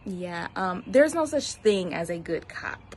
Yeah, there's no such thing as a good cop.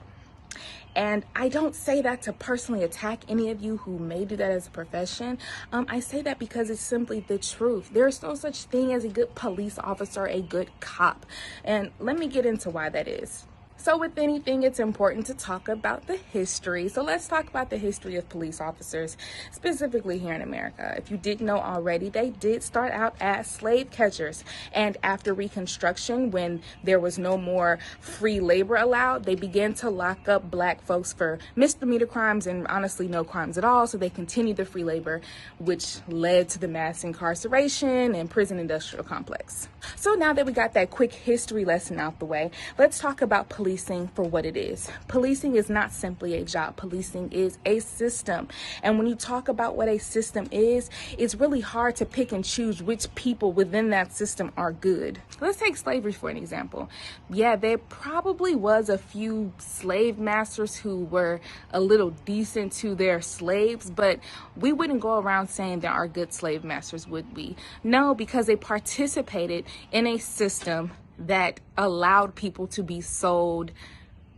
And I don't say that to personally attack any of you who may do that as a profession. I say that because it's simply the truth. There's no such thing as a good police officer, a good cop. And let me get into why that is. So with anything, it's important to talk about the history. So let's talk about the history of police officers, specifically here in America. If you didn't know already, they did start out as slave catchers. And after Reconstruction, when there was no more free labor allowed, they began to lock up Black folks for misdemeanor crimes and honestly no crimes at all. So they continued the free labor, which led to the mass incarceration and prison industrial complex. So now that we got that quick history lesson out the way, let's talk about policing for what it is. Policing is not simply a job. Policing is a system. And when you talk about what a system is, it's really hard to pick and choose which people within that system are good. Let's take slavery for an example. Yeah, there probably was a few slave masters who were a little decent to their slaves, but we wouldn't go around saying there are good slave masters, would we? No, because they participated in a system that allowed people to be sold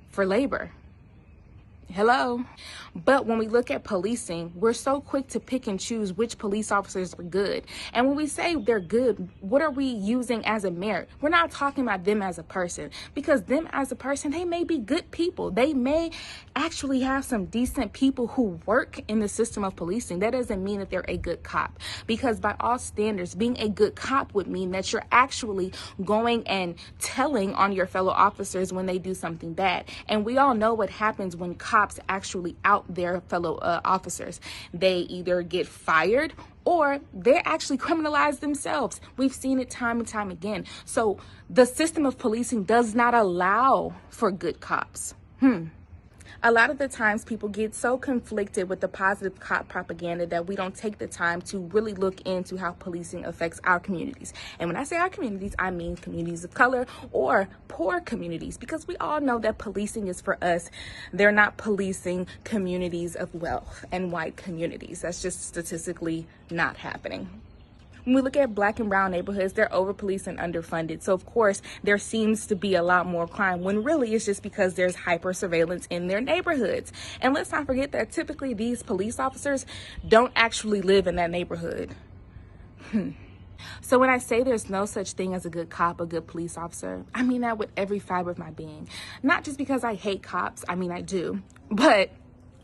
for labor. Hello. But when we look at policing, we're so quick to pick and choose which police officers are good. And when we say they're good, what are we using as a merit? We're not talking about them as a person, because them as a person, they may be good people. They may actually have some decent people who work in the system of policing. That doesn't mean that they're a good cop, because by all standards, being a good cop would mean that you're actually going and telling on your fellow officers when they do something bad. And we all know what happens when cops actually out their fellow officers. They either get fired or they actually criminalize themselves. We've seen it time and time again. So the system of policing does not allow for good cops. A lot of the times people get so conflicted with the positive cop propaganda that we don't take the time to really look into how policing affects our communities. And when I say our communities, I mean communities of color or poor communities, because we all know that policing is for us. They're not policing communities of wealth and white communities. That's just statistically not happening. When we look at Black and brown neighborhoods, they're over-policed and underfunded. So, of course, there seems to be a lot more crime, when really it's just because there's hyper-surveillance in their neighborhoods. And let's not forget that typically these police officers don't actually live in that neighborhood. So when I say there's no such thing as a good cop, a good police officer, I mean that with every fiber of my being. Not just because I hate cops. I mean, I do. But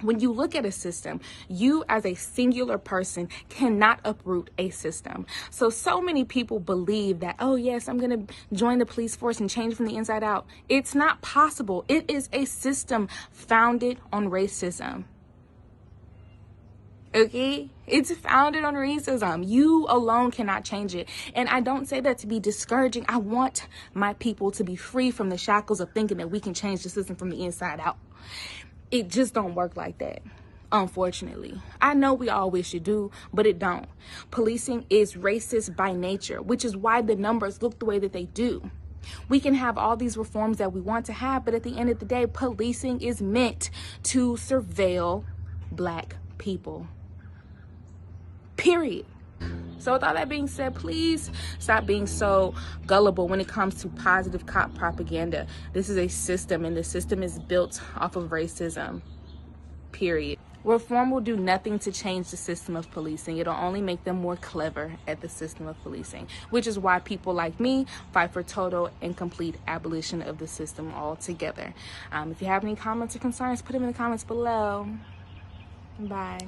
when you look at a system, you as a singular person cannot uproot a system. So many people believe that, oh yes, I'm going to join the police force and change from the inside out. It's not possible. It is a system founded on racism. Okay? It's founded on racism. You alone cannot change it. And I don't say that to be discouraging. I want my people to be free from the shackles of thinking that we can change the system from the inside out. It just don't work like that, unfortunately. I know we all wish it do, but it don't. Policing is racist by nature, which is why the numbers look the way that they do. We can have all these reforms that we want to have, but at the end of the day, policing is meant to surveil Black people. Period. So with all that being said, please stop being so gullible when it comes to positive cop propaganda. This is a system, and the system is built off of racism. Period. Reform will do nothing to change the system of policing. It'll only make them more clever at the system of policing, which is why people like me fight for total and complete abolition of the system altogether. If you have any comments or concerns, put them in the comments below. Bye.